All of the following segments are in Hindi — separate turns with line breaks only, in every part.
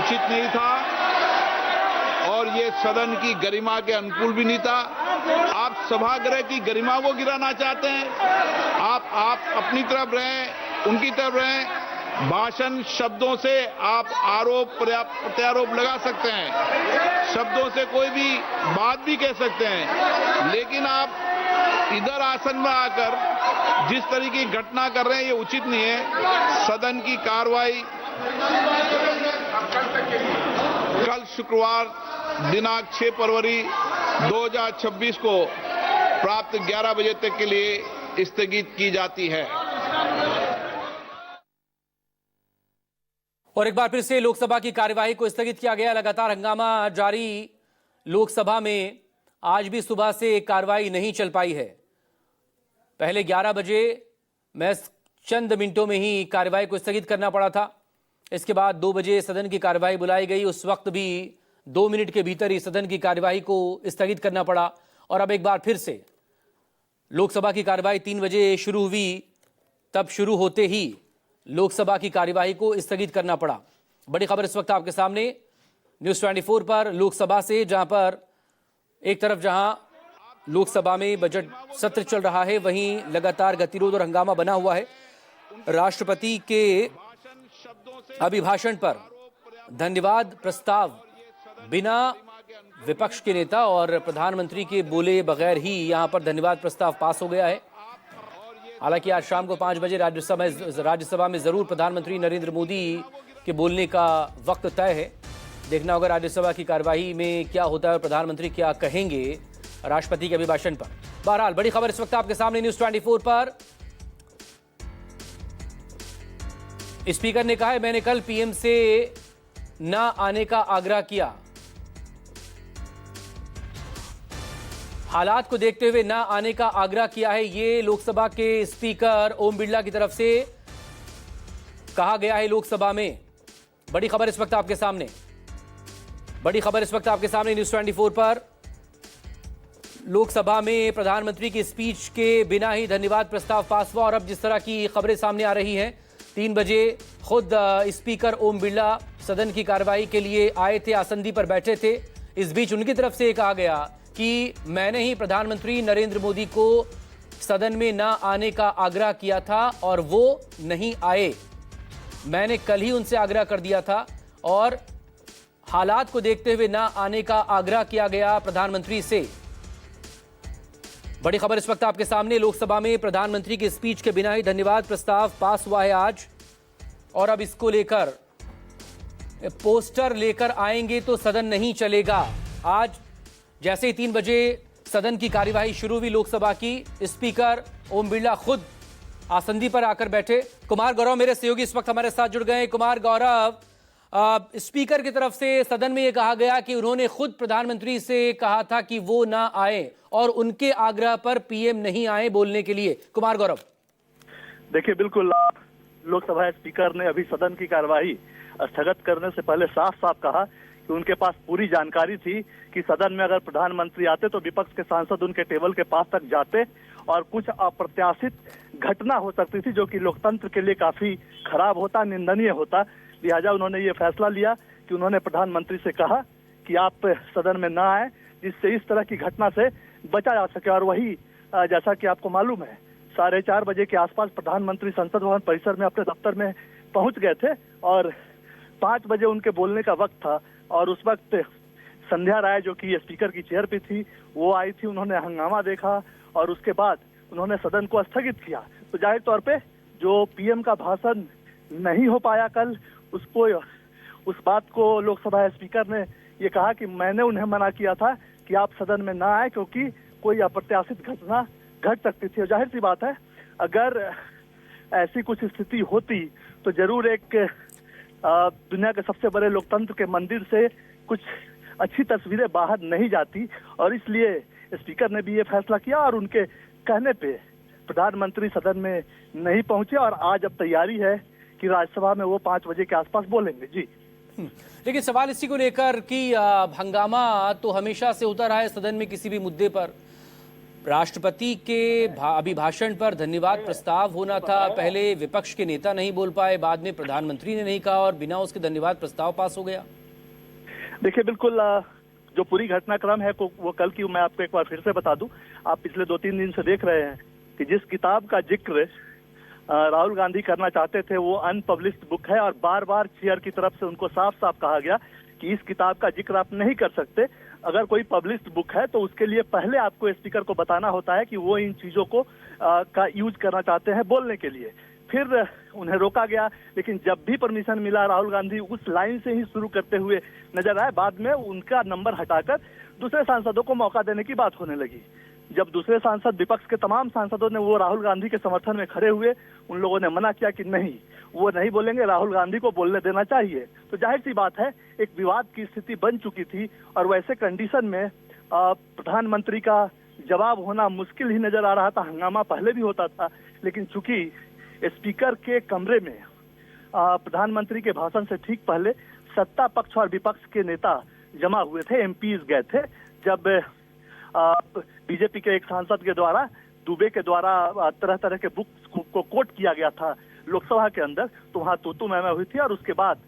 उचित नहीं था और ये सदन की गरिमा के अनुकूल भी नहीं था। आप सभागृह की गरिमा को गिराना चाहते हैं। आप अपनी तरफ रहें, उनकी तरफ रहें। भाषण शब्दों से आप आरोप प्रत्यारोप लगा सकते हैं, शब्दों से कोई भी बात भी कह सकते हैं, लेकिन आप इधर आसन में आकर जिस तरीके की घटना कर रहे हैं ये उचित नहीं है। सदन की कार्रवाई कल शुक्रवार दिनांक 6 फरवरी 2026 को प्राप्त 11 बजे तक के लिए स्थगित की जाती है।
और एक बार फिर से लोकसभा की कार्यवाही को स्थगित किया गया। लगातार हंगामा जारी लोकसभा में आज भी सुबह से कार्यवाही नहीं चल पाई है। पहले 11 बजे में चंद मिनटों में ही कार्यवाही को स्थगित करना पड़ा था। इसके बाद 2 बजे सदन की कार्यवाही बुलाई गई। उस वक्त भी 2 मिनट के भीतर ही सदन की कार्यवाही को स्थगित करना पड़ा। और अब एक बार फिर से लोकसभा की कार्यवाही 3 बजे शुरू हुई, तब शुरू होते ही लोकसभा की कार्यवाही को स्थगित करना पड़ा। बड़ी खबर इस वक्त आपके सामने न्यूज़ 24 पर लोकसभा से, जहां पर एक तरफ जहां लोकसभा में बजट सत्र चल रहा है, वहीं लगातार गतिरोध और हंगामा बना हुआ है। राष्ट्रपति के अभिभाषण पर धन्यवाद प्रस्ताव बिना विपक्ष के नेता और प्रधानमंत्री के बोले बगैर ही यहां पर धन्यवाद प्रस्ताव पास हो गया है। हालांकि आज शाम को 5 बजे राज्यसभा में जरूर प्रधानमंत्री नरेंद्र मोदी के बोलने का वक्त तय है। देखना होगा राज्यसभा की कार्यवाही में क्या होता है और प्रधानमंत्री क्या कहेंगे राष्ट्रपति के अभिभाषण पर। बहरहाल बड़ी खबर इस वक्त आपके सामने न्यूज़ 24 पर। स्पीकर ने कहा है, मैंने कल पीएम से न आने का आग्रह किया। हालात को देखते हुए ना आने का आग्रह किया है, ये लोकसभा के स्पीकर ओम बिरला की तरफ से कहा गया है लोकसभा में। बड़ी खबर इस वक्त आपके सामने, बड़ी खबर इस वक्त आपके सामने न्यूज़ 24 पर। लोकसभा में प्रधानमंत्री की स्पीच के बिना ही धन्यवाद प्रस्ताव पास हुआ। और अब जिस तरह की खबरें सामने आ रही हैं, 3 बजे खुद स्पीकर ओम बिरला सदन की कार्यवाही के लिए आए थे, आसंदी पर बैठे थे। इस बीच उनकी तरफ से कहा गया कि मैंने ही प्रधानमंत्री नरेंद्र मोदी को सदन में ना आने का आग्रह किया था और वो नहीं आए। मैंने कल ही उनसे आग्रह कर दिया था और हालात को देखते हुए ना आने का आग्रह किया गया प्रधानमंत्री से। बड़ी खबर इस वक्त आपके सामने, लोकसभा में प्रधानमंत्री की स्पीच के बिना ही धन्यवाद प्रस्ताव पास हुआ है आज। और अब इसको लेकर पोस्टर लेकर आएंगे तो सदन नहीं चलेगा। आज जैसे ही 3 बजे सदन की कार्यवाही शुरू हुई लोकसभा की, स्पीकर ओम बिरला खुद आसंदी पर आकर बैठे। कुमार गौरव मेरे सहयोगी इस वक्त हमारे साथ जुड़ गए हैं। कुमार गौरव, स्पीकर की तरफ से सदन में यह कहा गया कि उन्होंने खुद प्रधानमंत्री से कहा था कि वो ना आए और उनके आग्रह पर पीएम नहीं आए बोलने के लिए। कुमार गौरव,
देखिए, बिल्कुल लोकसभा स्पीकर ने अभी सदन की कार्यवाही स्थगित करने से पहले साफ साफ कहा कि उनके पास पूरी जानकारी थी कि सदन में अगर प्रधानमंत्री आते तो विपक्ष के सांसद उनके टेबल के पास तक जाते और कुछ अप्रत्याशित घटना हो सकती थी जो कि लोकतंत्र के लिए काफी खराब होता, निंदनीय होता। लिहाजा उन्होंने ये फैसला लिया कि उन्होंने प्रधानमंत्री से कहा कि आप सदन में ना आए, जिससे इस तरह की घटना से बचा जा सके। और वही जैसा कि आपको मालूम है, 4:30 बजे के आसपास प्रधानमंत्री संसद भवन परिसर में अपने दफ्तर में पहुंच गए थे और 5 बजे उनके बोलने का वक्त था। और उस वक्त संध्या राय जो कि स्पीकर की चेयर पे थी, वो आई थी। उन्होंने हंगामा देखा और उसके बाद उन्होंने सदन को स्थगित किया। तो जाहिर तौर पे जो पीएम का भाषण नहीं हो पाया कल, उसको उस बात को लोकसभा स्पीकर ने ये कहा कि मैंने उन्हें मना किया था कि आप सदन में ना आए क्योंकि कोई अप्रत्याशित घटना घट सकती थी। और जाहिर सी बात है, अगर ऐसी कुछ स्थिति होती तो जरूर एक दुनिया के सबसे बड़े लोकतंत्र के मंदिर से कुछ अच्छी तस्वीरें बाहर नहीं जाती। और इसलिए स्पीकर ने भी ये फैसला किया और उनके कहने पे प्रधानमंत्री सदन में नहीं पहुंचे। और आज अब तैयारी है कि राज्यसभा में वो 5 बजे के आसपास बोलेंगे। जी,
लेकिन सवाल इसी को लेकर कि हंगामा तो हमेशा से होता रहा है सदन में किसी भी मुद्दे पर। राष्ट्रपति के अभिभाषण पर धन्यवाद प्रस्ताव होना था। पहले विपक्ष के नेता नहीं बोल पाए, बाद में प्रधानमंत्री ने नहीं कहा और बिना उसके धन्यवाद प्रस्ताव पास हो गया।
देखिए, बिल्कुल जो पूरी घटनाक्रम है वो कल की मैं आपको एक बार फिर से बता दूं। आप पिछले 2-3 दिन से देख रहे हैं कि जिस किताब का जिक्र राहुल गांधी करना चाहते थे वो अनपब्लिश्ड बुक है, और बार बार चेयर की तरफ से उनको साफ साफ कहा गया कि इस किताब का जिक्र आप नहीं कर सकते। अगर कोई पब्लिश्ड बुक है तो उसके लिए पहले आपको स्पीकर को बताना होता है कि वो इन चीजों को का यूज करना चाहते हैं बोलने के लिए। फिर उन्हें रोका गया, लेकिन जब भी परमिशन मिला राहुल गांधी उस लाइन से ही शुरू करते हुए नजर आए। बाद में उनका नंबर हटाकर दूसरे सांसदों को मौका देने की बात होने लगी। जब दूसरे सांसद, विपक्ष के तमाम सांसदों ने वो राहुल गांधी के समर्थन में खड़े हुए, उन लोगों ने मना किया कि नहीं, वो नहीं बोलेंगे, राहुल गांधी को बोलने देना चाहिए। तो जाहिर सी बात है एक विवाद की स्थिति बन चुकी थी, और वैसे कंडीशन में प्रधानमंत्री का जवाब होना मुश्किल ही नजर आ रहा था। हंगामा पहले भी होता था, लेकिन चूंकि स्पीकर के कमरे में प्रधानमंत्री के भाषण से ठीक पहले सत्ता पक्ष और विपक्ष के नेता जमा हुए थे, एमपीज गए थे। जब बीजेपी के एक सांसद के द्वारा दुबे के द्वारा तरह तरह के बुक्स को कोट किया गया था लोकसभा के अंदर, तो वहां तू मैं हुई थी। और उसके बाद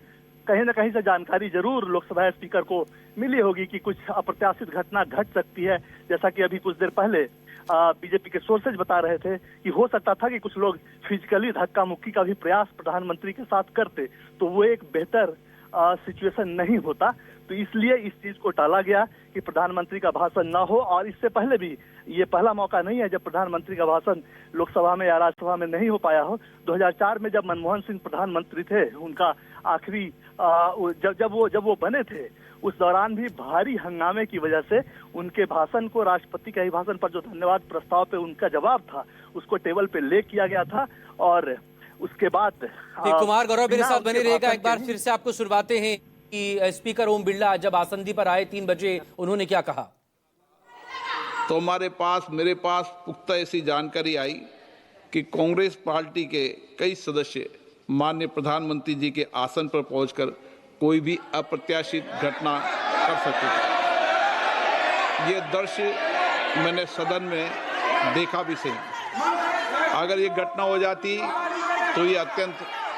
कहीं न कहीं से जानकारी जरूर लोकसभा स्पीकर को मिली होगी कि कुछ अप्रत्याशित घटना घट सकती है। जैसा कि अभी कुछ देर पहले बीजेपी के सोर्सेज बता रहे थे कि हो सकता था कि कुछ लोग फिजिकली धक्का मुक्की का भी प्रयास प्रधानमंत्री के साथ करते, तो वो एक बेहतर सिचुएशन नहीं होता। तो इसलिए इस चीज को टाला गया कि प्रधानमंत्री का भाषण ना हो। और इससे पहले भी ये पहला मौका नहीं है जब प्रधानमंत्री का भाषण लोकसभा में या राज्यसभा में नहीं हो पाया हो। 2004 में जब मनमोहन सिंह प्रधानमंत्री थे, उनका आखिरी जब वो बने थे, उस दौरान भी भारी हंगामे की वजह से उनके भाषण को, राष्ट्रपति के अभिभाषण पर जो धन्यवाद प्रस्ताव पे उनका जवाब था, उसको टेबल पे ले किया गया था। और उसके बाद
कुमार गौरव मेरे साथ बने रहेगा। एक बार फिर से आपको सुनवाते हैं कि स्पीकर ओम बिरला जब आसंदी पर आए 3 बजे, उन्होंने क्या कहा।
तो मेरे पास पुख्ता ऐसी जानकारी आई कि कांग्रेस पार्टी के कई सदस्य माननीय प्रधानमंत्री जी के आसन पर पहुंचकर कोई भी अप्रत्याशित घटना कर सकते थे। ये दृश्य मैंने सदन में देखा भी सही। अगर ये घटना हो जाती तो ये अत्यंत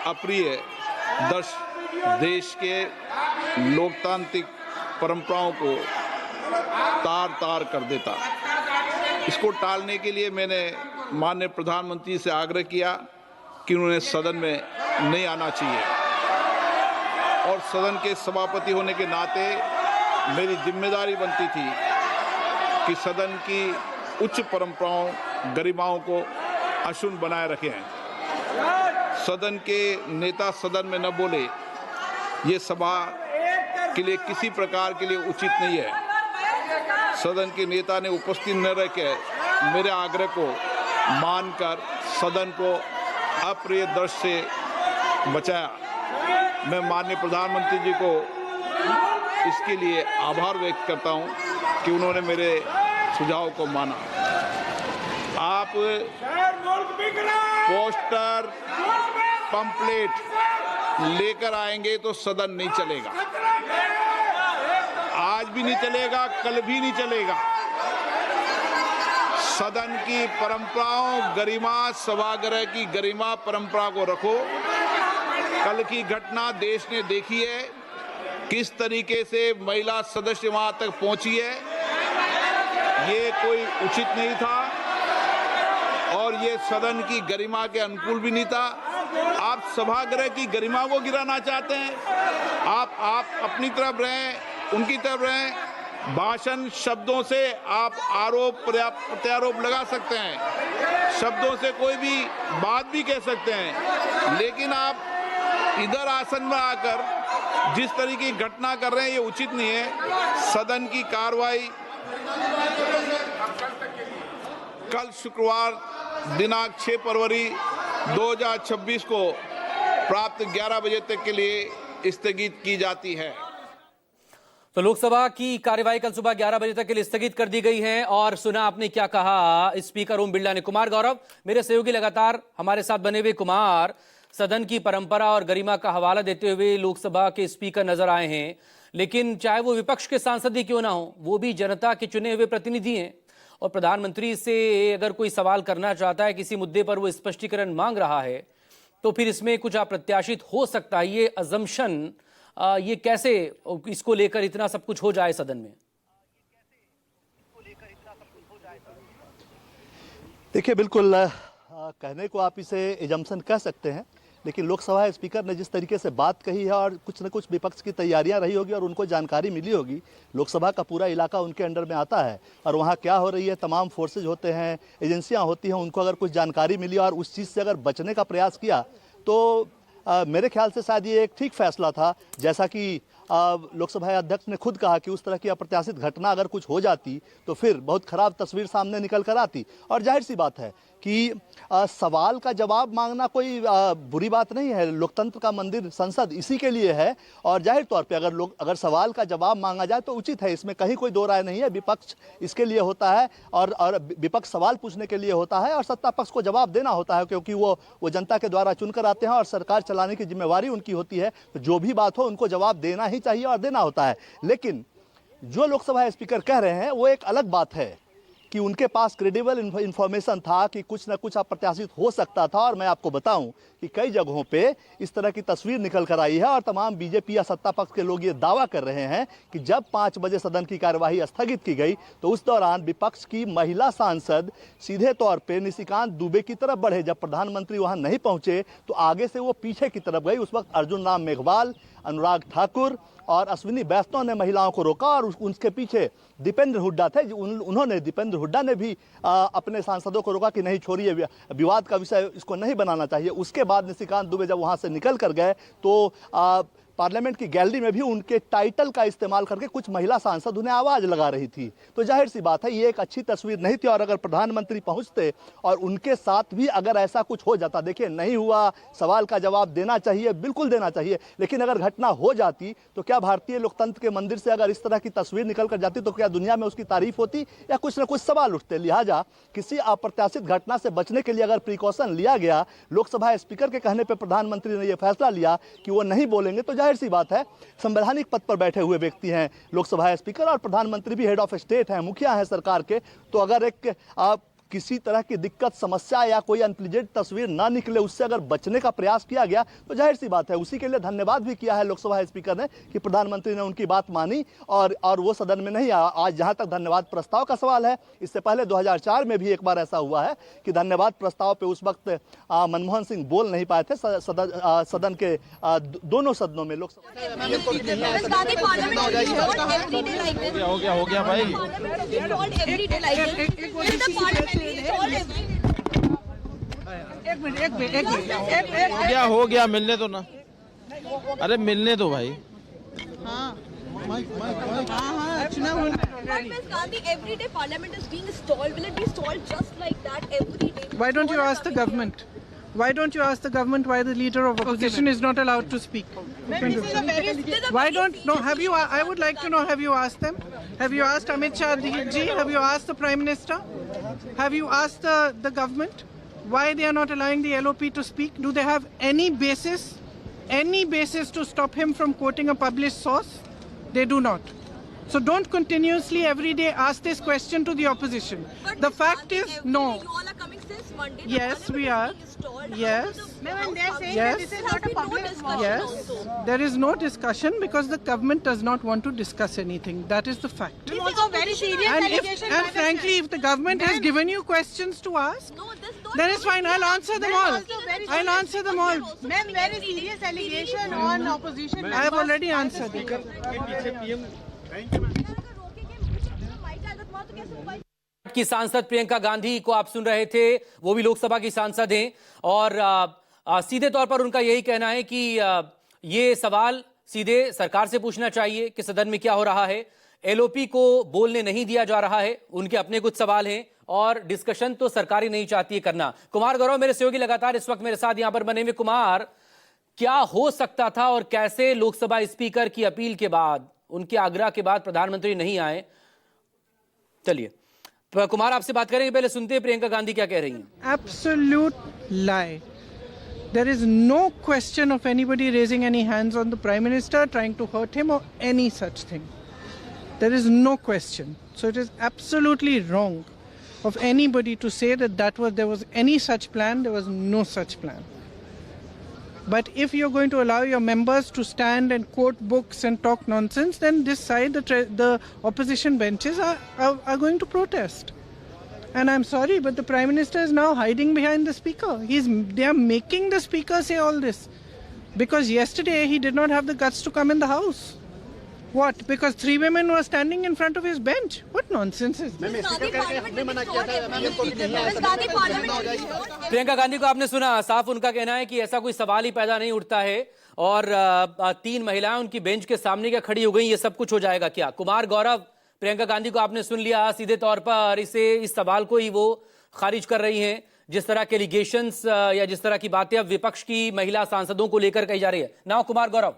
अप्रिय दृश्य देश के लोकतांत्रिक परंपराओं को तार-तार कर देता। इसको टालने के लिए मैंने माननीय प्रधानमंत्री से आग्रह किया कि उन्हें सदन में नहीं आना चाहिए, और सदन के सभापति होने के नाते मेरी जिम्मेदारी बनती थी कि सदन की उच्च परंपराओं, गरिमाओं को अक्षुण्ण बनाए रखें। सदन के नेता सदन में न बोले, ये सभा के लिए किसी प्रकार के लिए उचित नहीं है। सदन के नेता ने उपस्थित न रहकर मेरे आग्रह को मानकर सदन को अप्रिय दृश्य से बचाया। मैं माननीय प्रधानमंत्री जी को इसके लिए आभार व्यक्त करता हूं कि उन्होंने मेरे सुझाव को माना। आप पोस्टर, पंपलेट लेकर आएंगे तो सदन नहीं चलेगा। आज भी नहीं चलेगा, कल भी नहीं चलेगा। सदन की परंपराओं, गरिमा, सभागृह की गरिमा परंपरा को रखो। कल की घटना देश ने देखी है, किस तरीके से महिला सदस्य वहां तक पहुंची है। ये कोई उचित नहीं था और ये सदन की गरिमा के अनुकूल भी नहीं था। आप सभागृह की गरिमा को गिराना चाहते हैं। आप अपनी तरफ रहें, उनकी तरफ रहें। भाषण शब्दों से आप आरोप प्रत्यारोप लगा सकते हैं, शब्दों से कोई भी बात भी कह सकते हैं, लेकिन आप इधर आसन में आकर जिस तरीके की घटना कर रहे हैं ये उचित नहीं है। सदन की कार्रवाई कल शुक्रवार दिनांक 6 फरवरी 2026 को प्राप्त 11 बजे तक के लिए स्थगित की जाती है।
तो लोकसभा की कार्यवाही कल सुबह 11 बजे तक के लिए स्थगित कर दी गई है। और सुना आपने क्या कहा स्पीकर ओम बिरला ने। कुमार गौरव मेरे सहयोगी लगातार हमारे साथ बने हुए कुमार, सदन की परंपरा और गरिमा का हवाला देते हुए लोकसभा के स्पीकर नजर आए हैं, लेकिन चाहे वो विपक्ष के सांसद ही क्यों ना हो, वो भी जनता के चुने हुए प्रतिनिधि हैं और प्रधानमंत्री से अगर कोई सवाल करना चाहता है, किसी मुद्दे पर वो स्पष्टीकरण मांग रहा है, तो फिर इसमें कुछ अप्रत्याशित हो सकता है। ये अजम्पशन, ये कैसे इसको लेकर इतना सब कुछ हो जाए सदन में?
देखिए, बिल्कुल कहने को आप इसे एजम्पशन कह सकते हैं, लेकिन लोकसभा स्पीकर ने जिस तरीके से बात कही है और कुछ न कुछ विपक्ष की तैयारियां रही होगी और उनको जानकारी मिली होगी। लोकसभा का पूरा इलाका उनके अंडर में आता है और वहां क्या हो रही है, तमाम फोर्सेज होते हैं, एजेंसियां होती हैं, उनको अगर कुछ जानकारी मिली और उस चीज़ से अगर बचने का प्रयास किया तो मेरे ख्याल से शायद ये एक ठीक फैसला था। जैसा कि लोकसभा अध्यक्ष ने खुद कहा कि उस तरह की अप्रत्याशित घटना अगर कुछ हो जाती तो फिर बहुत खराब तस्वीर सामने निकल कर आती। और जाहिर सी बात है कि सवाल का जवाब मांगना कोई बुरी बात नहीं है। लोकतंत्र का मंदिर संसद इसी के लिए है और जाहिर तौर पे अगर सवाल का जवाब मांगा जाए तो उचित है, इसमें कहीं कोई दो राय नहीं है। विपक्ष इसके लिए होता है और विपक्ष सवाल पूछने के लिए होता है और सत्ता पक्ष को जवाब देना होता है, क्योंकि वो जनता के द्वारा चुनकर आते हैं और सरकार चलाने की जिम्मेवारी उनकी होती है। तो जो भी बात हो उनको जवाब देना ही चाहिए और देना होता है। लेकिन जो लोकसभा स्पीकर कह रहे हैं वो एक अलग बात है कि उनके पास क्रेडिबल इंफॉर्मेशन था कि कुछ न कुछ अप्रत्याशित हो सकता था। और मैं आपको बताऊं कि कई जगहों पे इस तरह की तस्वीर निकल कर आई है और तमाम बीजेपी या सत्ता पक्ष के लोग ये दावा कर रहे हैं कि जब 5 बजे सदन की कार्यवाही स्थगित की गई तो उस दौरान विपक्ष की महिला सांसद सीधे तौर पे निशिकांत दुबे की तरफ बढ़े। जब प्रधानमंत्री वहां नहीं पहुंचे तो आगे से वो पीछे की तरफ गई। उस वक्त अर्जुन राम मेघवाल, अनुराग ठाकुर और अश्विनी वैष्णव ने महिलाओं को रोका और उनके पीछे दीपेंद्र हुड्डा थे। दीपेंद्र हुड्डा ने भी अपने सांसदों को रोका कि नहीं छोड़िए, विवाद का विषय इसको नहीं बनाना चाहिए। उसके बाद निशिकांत दुबे जब वहां से निकल कर गए तो पार्लियामेंट की गैलरी में भी उनके टाइटल का इस्तेमाल करके कुछ महिला सांसद उन्हें आवाज लगा रही थी। तो जाहिर सी बात है ये एक अच्छी तस्वीर नहीं थी। और अगर प्रधानमंत्री पहुंचते और उनके साथ भी अगर ऐसा कुछ हो जाता, देखिए नहीं हुआ, सवाल का जवाब देना चाहिए, बिल्कुल देना चाहिए, लेकिन अगर घटना हो जाती तो क्या भारतीय लोकतंत्र के मंदिर से अगर इस तरह की तस्वीर निकल कर जाती तो क्या दुनिया में उसकी तारीफ होती या कुछ ना कुछ सवाल उठते। लिहाजा किसी अप्रत्याशित घटना से बचने के लिए अगर प्रिकॉशन लिया गया, लोकसभा स्पीकर के कहने पर प्रधानमंत्री ने यह फैसला लिया कि वो नहीं बोलेंगे, तो जाहिर सी बात है संवैधानिक पद पर बैठे हुए व्यक्ति हैं लोकसभा स्पीकर और प्रधानमंत्री भी हेड ऑफ स्टेट हैं, मुखिया हैं सरकार के। तो अगर एक किसी तरह की दिक्कत, समस्या या कोई अनप्लीजेंट तस्वीर ना निकले, उससे अगर बचने का प्रयास किया गया तो जाहिर सी बात है उसी के लिए धन्यवाद भी किया है लोकसभा स्पीकर ने कि प्रधानमंत्री ने उनकी बात मानी और वो सदन में नहीं आया। आज जहां तक धन्यवाद प्रस्ताव का सवाल है, इससे पहले 2004 में भी एक बार ऐसा हुआ है कि धन्यवाद प्रस्ताव पे उस वक्त मनमोहन सिंह बोल नहीं पाए थे सदन के दोनों सदनों में। लोकसभा
हो गया भाई, हो गया, मिलने दो ना, अरे मिलने दो भाई।
Everyday parliament is being stalled. Will it be stalled just like that every day?
Why don't you ask the government? Why don't you ask the government why the leader of opposition is not allowed to speak? Why don't? No. Have you? I would like to know. Have you asked them? Have you asked Amit Shah ji? Have you asked the Prime Minister? Have you asked the government why they are not allowing the LOP to speak? Do they have any basis to stop him from quoting a published source? They do not. So don't continuously every day ask this question to the opposition.
But
The fact is, no.
You all are coming since Monday. The
Yes, we are.
parliament is stalled.
Yes.
Ma'am, they are saying
Yes.
that this is not a public discussion
Yes,
also.
there is no discussion because the government does not want to discuss anything. That is the fact.
This is a very serious
And frankly, if the government has given you questions to ask,
No, this not
then it's fine. I'll answer them all. I'll answer them all.
Ma'am, very serious allegation on opposition.
I have already answered it.
की सांसद प्रियंका गांधी को आप सुन रहे थे, वो भी लोकसभा की सांसद हैं और सीधे तौर पर उनका यही कहना है कि ये सवाल सीधे सरकार से पूछना चाहिए कि सदन में क्या हो रहा है। एलओपी को बोलने नहीं दिया जा रहा है, उनके अपने कुछ सवाल हैं और डिस्कशन तो सरकार ही नहीं चाहती है करना। कुमार गौरव मेरे सहयोगी लगातार इस वक्त मेरे साथ यहां पर बने हुए। कुमार, क्या हो सकता था और कैसे लोकसभा स्पीकर की अपील के बाद, उनके आग्रह के बाद प्रधानमंत्री नहीं आए? चलिए कुमार आपसे बात करेंगे, पहले सुनते हैं प्रियंका गांधी क्या कह रही हैं।
Absolute lie. There is no question of anybody raising any hands on the Prime Minister, trying to hurt him or any such thing. There is no question. So it is absolutely wrong of anybody to say that there was any such plan. There was no such plan. But if you're going to allow your members to stand and quote books and talk nonsense, then this side, the opposition benches are going to protest. And I'm sorry, but the Prime Minister is now hiding behind the Speaker. They are making the Speaker say all this. Because yesterday he did not have the guts to come in the House. What? Because 3 women were standing in front of his bench? What nonsense is this?
Priyanka Gandhi को आपने सुना, साफ उनका कहना है कि ऐसा कोई सवाल ही पैदा नहीं उठता है और 3 महिलाएं उनकी बेंच के सामने क्या खड़ी हो गई, ये सब कुछ हो जाएगा क्या? कुमार गौरव, प्रियंका गांधी को आपने सुन लिया, सीधे तौर पर इस सवाल को ही वो खारिज कर रही हैं, जिस तरह के एलिगेशंस या जिस तरह की बातें अब विपक्ष की महिला सांसदों को लेकर कही जा रही है। नाउ कुमार गौरव,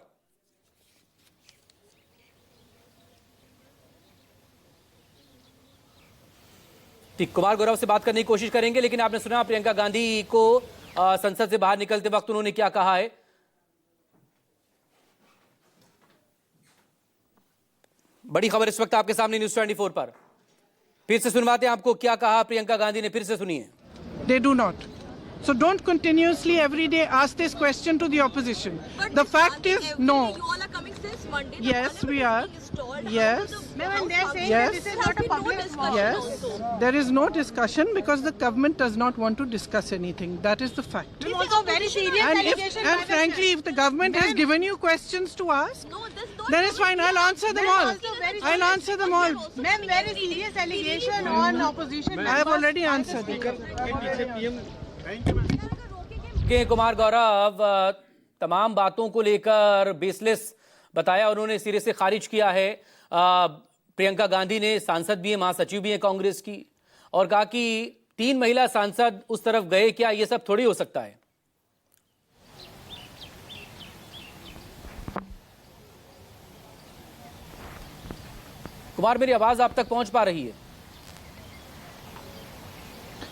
ठीक, कुमार गौरव से बात करने की कोशिश करेंगे, लेकिन आपने सुना प्रियंका गांधी को संसद से बाहर निकलते वक्त उन्होंने क्या कहा है। बड़ी खबर इस वक्त आपके सामने न्यूज़ 24 पर, फिर से सुनवाते हैं आपको क्या कहा प्रियंका गांधी ने, फिर से सुनिए।
They do not. So don't continuously every day ask this question to the opposition.
But
The fact is, no.
You all are coming since Monday.
Yes, we are. Yes.
Ma'am, they're saying
Yes.
that this is not a public discussion.
Yes, there is no discussion because the government does not want to discuss anything. That is the fact.
This is a very serious allegation.
And frankly, if the government has given you questions to ask,
No, this not
then it's fine. I'll answer them all. I'll answer them all.
Ma'am, very serious allegation on opposition.
I have already answered it.
के कुमार गौरव तमाम बातों को लेकर बेसलेस बताया, उन्होंने सिरे से खारिज किया है। प्रियंका गांधी ने, सांसद भी है, महासचिव भी है कांग्रेस की, और कहा कि 3 महिला सांसद उस तरफ गए क्या, ये सब थोड़ी हो सकता है। कुमार, मेरी आवाज आप तक पहुंच पा रही है?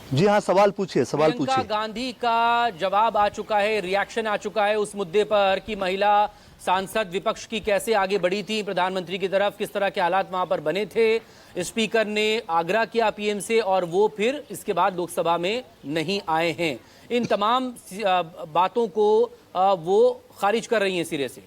जी हाँ, सवाल पूछिए, सवाल पूछिए।
प्रियंका गांधी का जवाब आ चुका है, रिएक्शन आ चुका है उस मुद्दे पर कि महिला सांसद विपक्ष की कैसे आगे बढ़ी थी प्रधानमंत्री की तरफ, किस तरह के हालात वहां पर बने थे। स्पीकर ने आग्रह किया पीएम से और वो फिर इसके बाद लोकसभा में नहीं आए हैं। इन तमाम बातों को वो खारिज कर रही हैं सिरे से।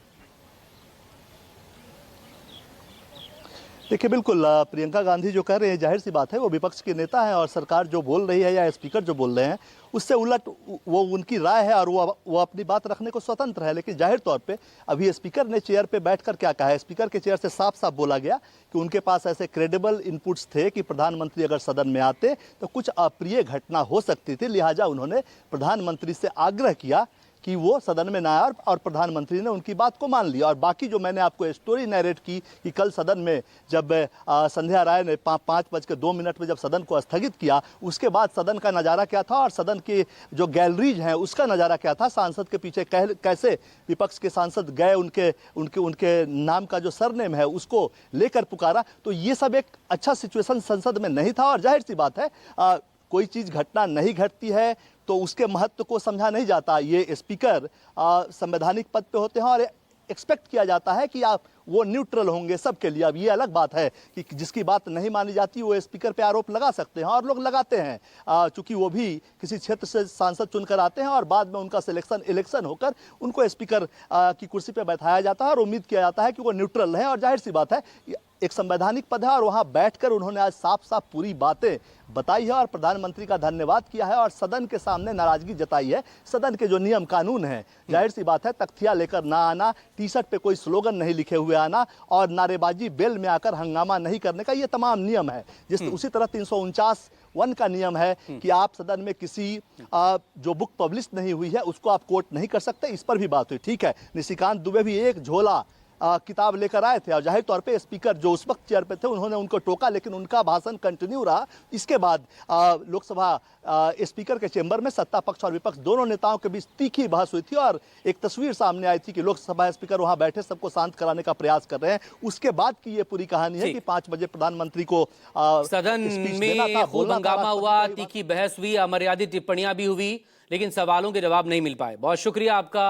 देखिए, बिल्कुल प्रियंका गांधी जो कह रहे हैं, जाहिर सी बात है, वो विपक्ष के नेता हैं और सरकार जो बोल रही है या स्पीकर जो बोल रहे हैं उससे उलट वो उनकी राय है और वो अपनी बात रखने को स्वतंत्र है। लेकिन जाहिर तौर पे अभी स्पीकर ने चेयर पे बैठकर क्या कहा है, स्पीकर के चेयर से साफ साफ बोला गया कि उनके पास ऐसे क्रेडिबल इनपुट्स थे कि प्रधानमंत्री अगर सदन में आते तो कुछ अप्रिय घटना हो सकती थी, लिहाजा उन्होंने प्रधानमंत्री से आग्रह किया कि वो सदन में ना आए और प्रधानमंत्री ने उनकी बात को मान लिया। और बाकी जो मैंने आपको स्टोरी नैरेट की कि कल सदन में जब संध्या राय ने 5:02 में जब सदन को स्थगित किया, उसके बाद सदन का नज़ारा क्या था और सदन की जो गैलरीज हैं उसका नज़ारा क्या था, सांसद के पीछे कैसे विपक्ष के सांसद गए, उनके नाम का जो सरनेम है उसको लेकर पुकारा, तो ये सब एक अच्छा सिचुएशन संसद में नहीं था। और जाहिर सी बात है, कोई चीज़ घटना नहीं घटती है तो उसके महत्व को समझा नहीं जाता। ये स्पीकर संवैधानिक पद पे होते हैं और एक्सपेक्ट किया जाता है कि आप वो न्यूट्रल होंगे सबके लिए। अब ये अलग बात है कि जिसकी बात नहीं मानी जाती वो स्पीकर पे आरोप लगा सकते हैं और लोग लगाते हैं, चूंकि वो भी किसी क्षेत्र से सांसद चुनकर आते हैं और बाद में उनका इलेक्शन होकर उनको स्पीकर की कुर्सी पे बैठाया जाता है और उम्मीद किया जाता है कि वो न्यूट्रल रहे। और जाहिर सी बात है, एक संवैधानिक पद है और वहां बैठकर उन्होंने आज साफ साफ पूरी बातें बताई है और प्रधानमंत्री का धन्यवाद किया है और सदन के सामने नाराजगी जताई है। सदन के जो नियम कानून हैं, जाहिर सी बात है, तख्तियां लेकर ना आना, टी शर्ट पे कोई स्लोगन नहीं लिखे हुए आना और नारेबाजी बेल में आकर हंगामा नहीं करने का, ये तमाम नियम है। उसी तरह 349(1) का नियम है कि आप सदन में किसी जो बुक पब्लिश नहीं हुई है उसको आप कोट नहीं कर सकते। इस पर भी बात हुई, ठीक है। निशिकांत दुबे भी एक झोला किताब लेकर आए थे और जाहिर तौर पे स्पीकर जो उस वक्त चेयर पे थे उन्होंने उनको टोका, लेकिन उनका भाषण कंटिन्यू रहा। इसके बाद लोकसभा स्पीकर के चेंबर में सत्ता पक्ष और विपक्ष दोनों नेताओं के बीच तीखी बहस हुई थी और एक तस्वीर सामने आई थी कि लोकसभा स्पीकर वहां बैठे सबको शांत कराने का प्रयास कर रहे हैं। उसके बाद की ये पूरी कहानी है कि 5 बजे प्रधानमंत्री को
सदन में खूब हंगामा हुआ, तीखी बहस हुई, अमर्यादित टिप्पणियां भी हुई, लेकिन सवालों के जवाब नहीं मिल पाए। बहुत शुक्रिया आपका।